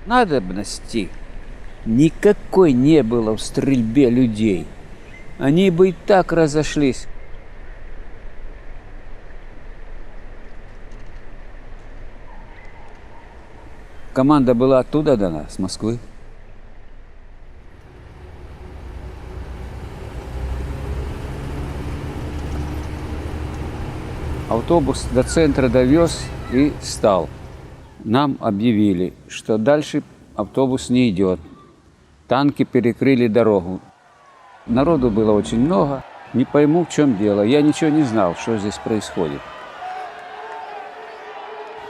Надобности никакой не было в стрельбе людей. Они бы и так разошлись. Команда была оттуда дана, с Москвы. Автобус до центра довез и стал. Нам объявили, что дальше автобус не идет. Танки перекрыли дорогу. Народу было очень много. Не пойму, в чем дело. Я ничего не знал, что здесь происходит.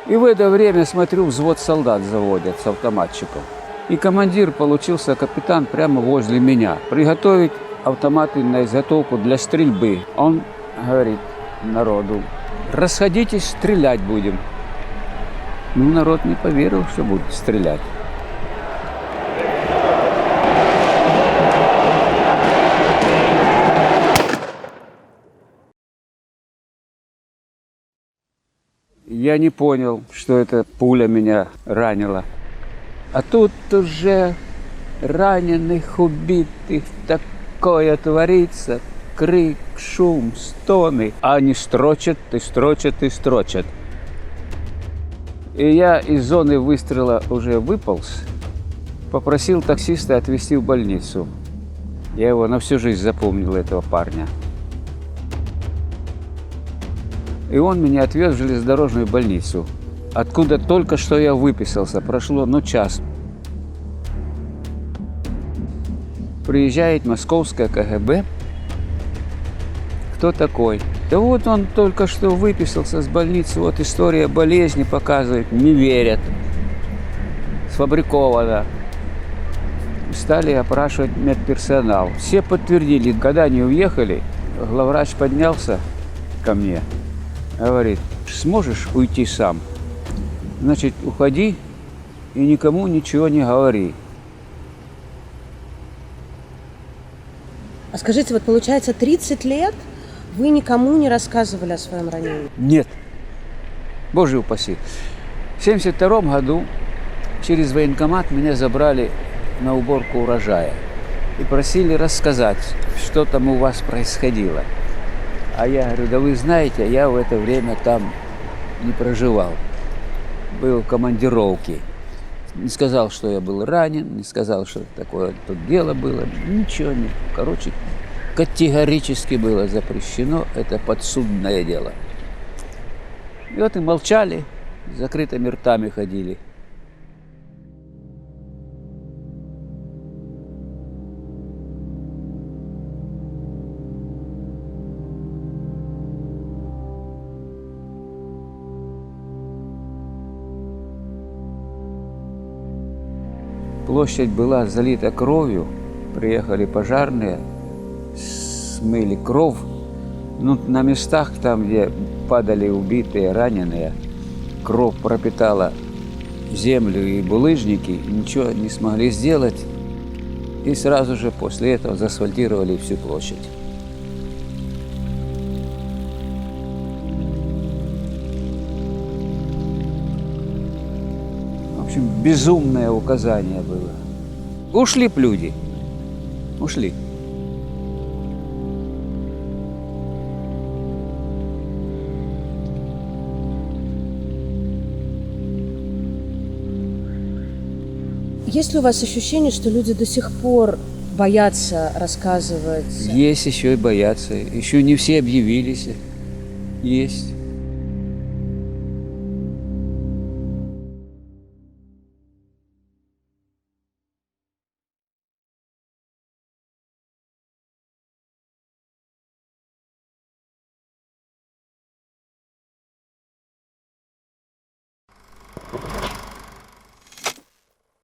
И в это время, смотрю, взвод солдат заводят с автоматчиком. И командир получился, капитан, прямо возле меня. Приготовить автоматы на изготовку для стрельбы. Он говорит народу: расходитесь, стрелять будем. Ну, народ не поверил, что будет стрелять. Я не понял, что эта пуля меня ранила. А тут уже раненых, убитых, такое творится. Крик, шум, стоны. А они строчат и строчат и строчат. И я из зоны выстрела уже выполз. Попросил таксиста отвезти в больницу. Я его на всю жизнь запомнил, этого парня. И он меня отвез в железнодорожную больницу, откуда только что я выписался. Прошло, час. Приезжает московская КГБ. Кто такой? Да вот он только что выписался с больницы, вот история болезни показывает. Не верят. Сфабриковано. Стали опрашивать медперсонал. Все подтвердили. Когда они уехали, главврач поднялся ко мне. Говорит: сможешь уйти сам? Значит, уходи и никому ничего не говори. А скажите, вот получается 30 лет вы никому не рассказывали о своем ранении? Нет. Боже упаси. В 1972 году через военкомат меня забрали на уборку урожая и просили рассказать, что там у вас происходило. А я говорю: да вы знаете, я в это время там не проживал. Был в командировке. Не сказал, что я был ранен, не сказал, что такое тут дело было. Ничего не. Короче, категорически было запрещено. Это подсудное дело. И вот и молчали, с закрытыми ртами ходили. Площадь была залита кровью. Приехали пожарные, смыли кровь. На местах, там, где падали убитые, раненые, кровь пропитала землю и булыжники. Ничего не смогли сделать. И сразу же после этого заасфальтировали всю площадь. В общем, безумное указание было. Ушли б люди. Ушли. Есть ли у вас ощущение, что люди до сих пор боятся рассказывать? Есть еще и боятся. Еще не все объявились. Есть.